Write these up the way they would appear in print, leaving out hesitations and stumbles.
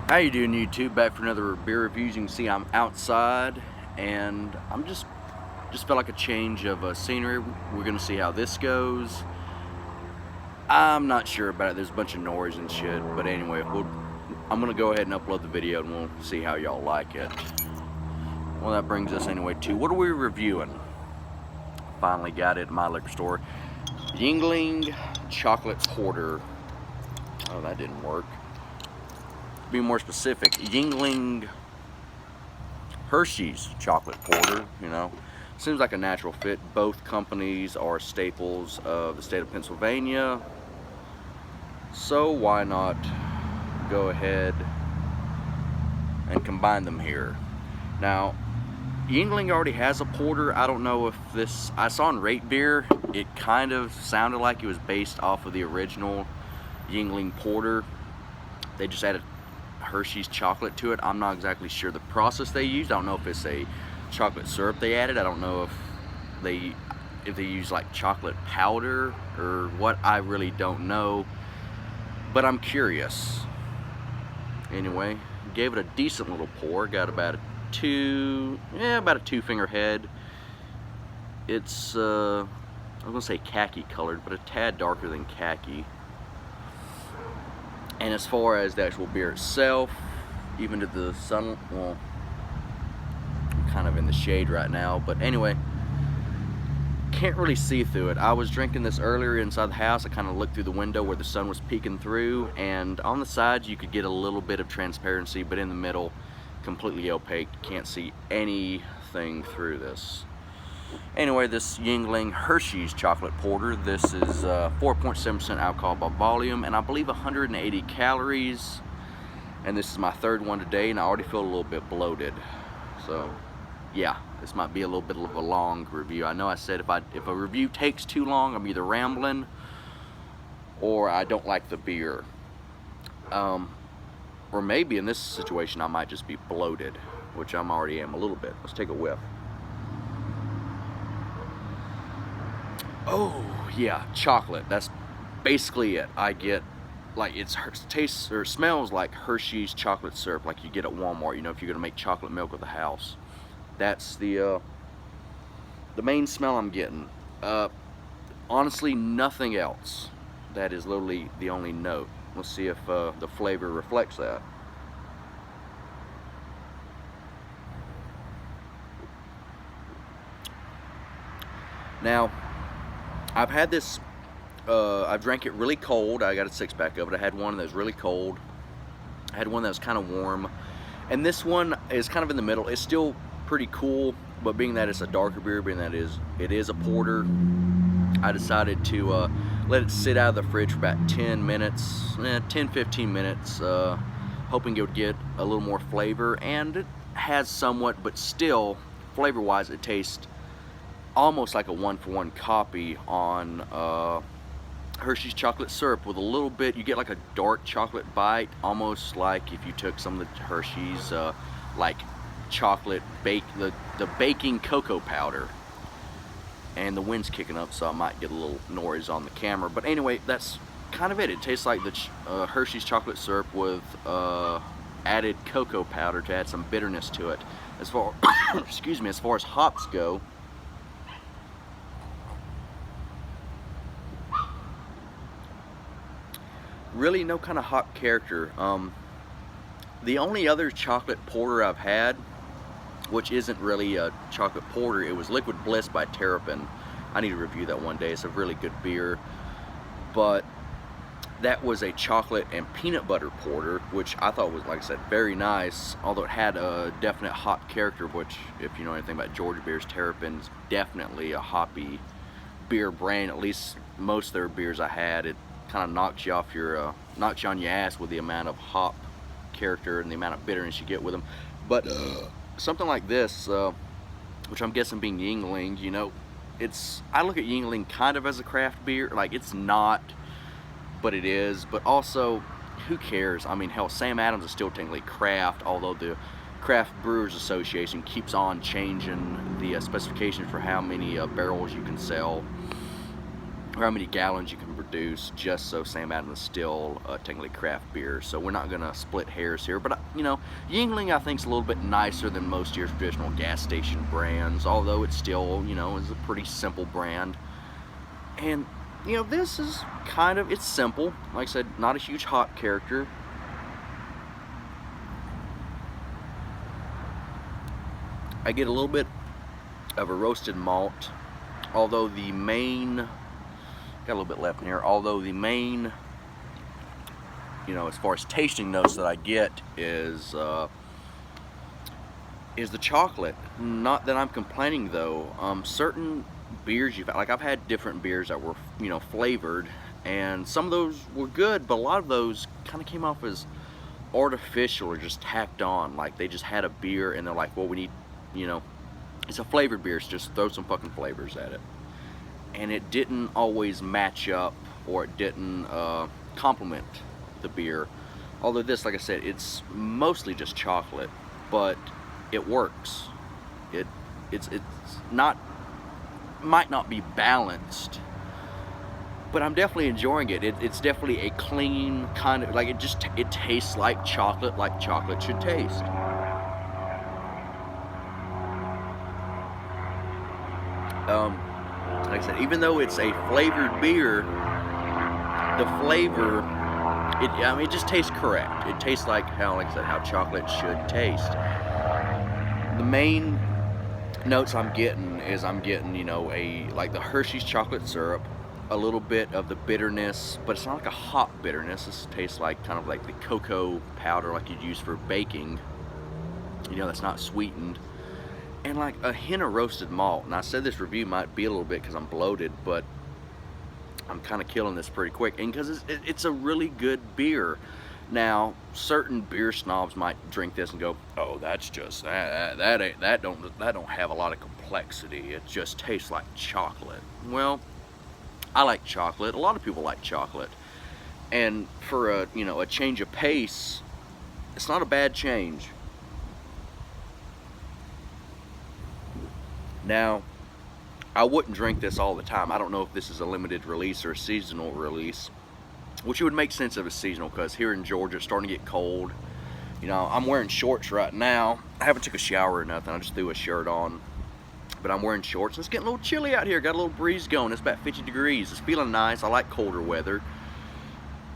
How you doing, YouTube? Back for another beer review. As you can see, I'm outside and I'm just felt like a change of scenery. We're gonna see how this goes. I'm not sure about it. There's a bunch of noise and shit, but anyway, I'm gonna go ahead and upload the video and we'll see how y'all like it. Well, that brings us anyway to what are we reviewing? Finally got it in my liquor store. Yuengling chocolate porter. Oh, that didn't work. To be more specific, Yuengling Hershey's chocolate porter. Seems like a natural fit. Both companies are staples of the state of Pennsylvania, so why not go ahead and combine them here. Now, Yuengling already has a porter. I don't know if this, I saw in Rate Beer, it kind of sounded like it was based off of the original Yuengling porter. They just added Hershey's chocolate to it. I'm not exactly sure the process they used. I don't know if it's a chocolate syrup they added. I don't know if they use like chocolate powder or what. I really don't know, but I'm curious. Anyway, gave it a decent little pour. Got about a two finger head. It's I was gonna say khaki colored, but a tad darker than khaki. And as far as the actual beer itself, even to the sun, well, I'm kind of in the shade right now, but anyway, can't really see through it. I was drinking this earlier inside the house. I kind of looked through the window where the sun was peeking through, and on the sides you could get a little bit of transparency, but in the middle, completely opaque. Can't see anything through this. Anyway, this Yuengling Hershey's chocolate porter, this is 4.7% alcohol by volume, and I believe 180 calories. And this is my third one today, and I already feel a little bit bloated. So, yeah, this might be a little bit of a long review. I know I said if a review takes too long, I'm either rambling or I don't like the beer. Or maybe in this situation, I might just be bloated, which I already am a little bit. Let's take a whiff. Oh yeah, chocolate. That's basically it. I get like it tastes or smells like Hershey's chocolate syrup, like you get at Walmart. If you're gonna make chocolate milk with the house, that's the main smell I'm getting. Honestly, nothing else. That is literally the only note. Let's see if the flavor reflects that. Now, I've had this, I've drank it really cold. I got a 6-pack of it. I had one that was really cold. I had one that was kind of warm. And this one is kind of in the middle. It's still pretty cool, but being that it's a darker beer, being that it is a porter, I decided to let it sit out of the fridge for about 10 minutes, 10-15 minutes, hoping it would get a little more flavor. And it has somewhat, but still, flavor-wise, it tastes almost like a one-for-one copy on Hershey's chocolate syrup with a little bit. You get like a dark chocolate bite, almost like if you took some of the Hershey's like chocolate the baking cocoa powder. And the wind's kicking up, so I might get a little noise on the camera. But anyway, that's kind of it. It tastes like the Hershey's chocolate syrup with added cocoa powder to add some bitterness to it. As far excuse me, as far as hops go, really no kind of hop character. The only other chocolate porter I've had, which isn't really a chocolate porter, it was Liquid Bliss by Terrapin. I need to review that one day. It's a really good beer, but that was a chocolate and peanut butter porter, which I thought was, like I said, very nice, although it had a definite hop character, which, if you know anything about Georgia beers, Terrapin's definitely a hoppy beer brand. At least most of their beers I had, it kind of knocks you on your ass with the amount of hop character and the amount of bitterness you get with them. But something like this, which I'm guessing being Yuengling, I look at Yuengling kind of as a craft beer. Like, it's not, but it is. But also, who cares? I mean, hell, Sam Adams is still technically craft, although the Craft Brewers Association keeps on changing the specifications for how many barrels you can sell. or how many gallons you can produce, just so Sam Adams is still technically craft beer. So we're not gonna split hairs here, but you know, Yuengling I think is a little bit nicer than most of your traditional gas station brands, although it's still, you know, is a pretty simple brand. And you know, this is kind of, it's simple. Like I said, not a huge hop character. I get a little bit of a roasted malt, although the main, got a little bit left in here, although the main, you know, as far as tasting notes that I get is the chocolate. Not that I'm complaining though. Certain beers you've had, like I've had different beers that were, you know, flavored, and some of those were good, but a lot of those kind of came off as artificial or just tacked on. Like they just had a beer and they're like, well, we need, you know, it's a flavored beer, so just throw some fucking flavors at it. And it didn't always match up, or it didn't complement the beer. Although this, like I said, it's mostly just chocolate, but it works. It's not, might not be balanced, but I'm definitely enjoying it. It's definitely a clean kind of, like it tastes like chocolate should taste. Like I said, even though it's a flavored beer, the flavor, I mean, it just tastes correct. It tastes like how, like I said, how chocolate should taste. The main notes I'm getting is you know, like the Hershey's chocolate syrup, a little bit of the bitterness, but it's not like a hop bitterness. This tastes like kind of like the cocoa powder like you'd use for baking, you know, that's not sweetened. And like a hint of roasted malt. And I said this review might be a little bit because I'm bloated, but I'm kind of killing this pretty quick. And because it's a really good beer. Now, certain beer snobs might drink this and go, "Oh, that's just that don't have a lot of complexity. It just tastes like chocolate." Well, I like chocolate. A lot of people like chocolate, and for a, you know, a change of pace, it's not a bad change. Now, I wouldn't drink this all the time. I don't know if this is a limited release or a seasonal release, which would make sense if it's seasonal, because here in Georgia it's starting to get cold. You know, I'm wearing shorts right now. I haven't took a shower or nothing. I just threw a shirt on, but I'm wearing shorts. It's getting a little chilly out here. Got a little breeze going. It's about 50 degrees. It's feeling nice. I like colder weather,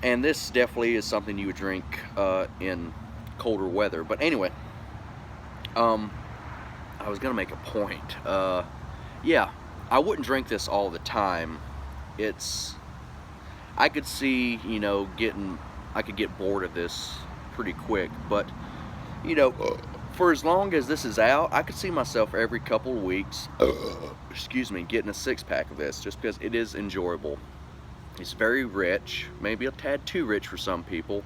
and this definitely is something you would drink in colder weather. But anyway, I was gonna make a point. Yeah, I wouldn't drink this all the time. I could see, you know, I could get bored of this pretty quick, but you know, for as long as this is out, I could see myself every couple of weeks, excuse me, getting a 6-pack of this, just because it is enjoyable. It's very rich, maybe a tad too rich for some people.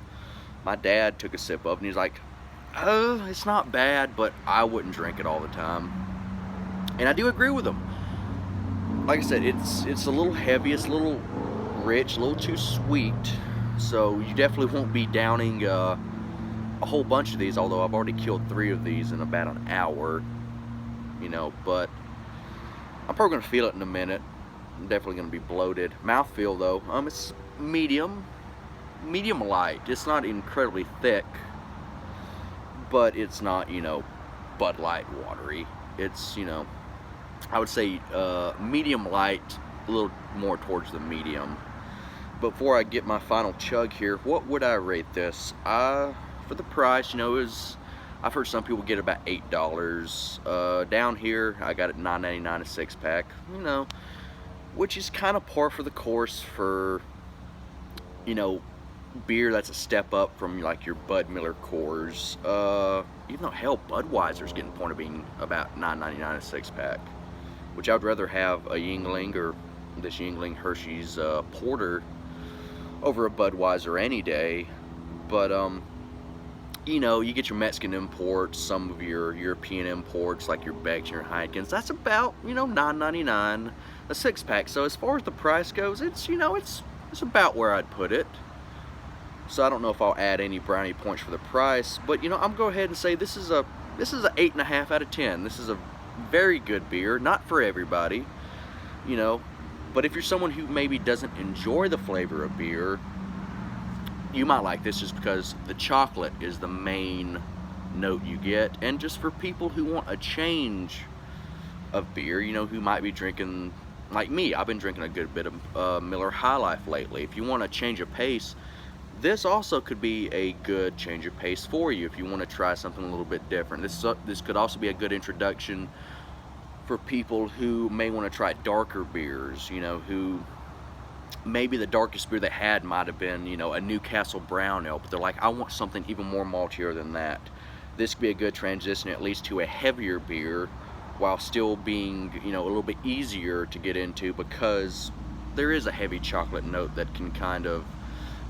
My dad took a sip of it and he's like, "Oh, it's not bad, but I wouldn't drink it all the time." And I do agree with him. Like I said, it's a little heavy, it's a little rich, a little too sweet. So you definitely won't be downing a whole bunch of these, although I've already killed 3 of these in about an hour. You know, but I'm probably gonna feel it in a minute. I'm definitely gonna be bloated. Mouthfeel though, it's medium light. It's not incredibly thick, but it's not, you know, Bud Light watery. It's, you know, I would say medium light, a little more towards the medium. Before I get my final chug here, what would I rate this? For the price, you know, I've heard some people get about $8. Down here, I got it $9.99 a 6-pack, you know, which is kind of par for the course for, you know, beer that's a step up from like your Bud Miller Coors. Even though hell, Budweiser's getting the point of being about $9.99 a 6-pack, which I would rather have a Yuengling or this Yuengling Hershey's Porter over a Budweiser any day. But you know, you get your Mexican imports, some of your European imports like your Becks and your Heineken's. That's about, you know, $9.99 a 6-pack. So as far as the price goes, it's, you know, it's about where I'd put it. So I don't know if I'll add any brownie points for the price, but you know, I'm going to go ahead and say this is a 8.5 out of 10. This is a very good beer, not for everybody. You know, But if you're someone who maybe doesn't enjoy the flavor of beer, you might like this just because the chocolate is the main note you get. And just for people who want a change of beer, you know, who might be drinking, like me, I've been drinking a good bit of Miller High Life lately. If you want a change of pace, this also could be a good change of pace for you if you want to try something a little bit different. This could also be a good introduction for people who may want to try darker beers, you know, who maybe the darkest beer they had might have been, you know, a Newcastle Brown Ale, but they're like, I want something even more maltier than that. This could be a good transition at least to a heavier beer while still being, you know, a little bit easier to get into, because there is a heavy chocolate note that can kind of,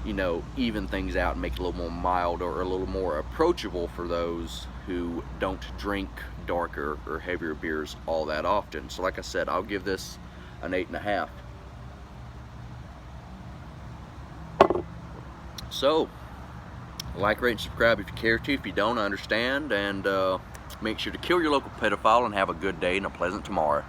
you know, even things out and make it a little more mild or a little more approachable for those who don't drink darker or heavier beers all that often. So like I said, I'll give this an 8.5. So, like, rate, and subscribe if you care to. If you don't, I understand. And make sure to kill your local pedophile and have a good day and a pleasant tomorrow.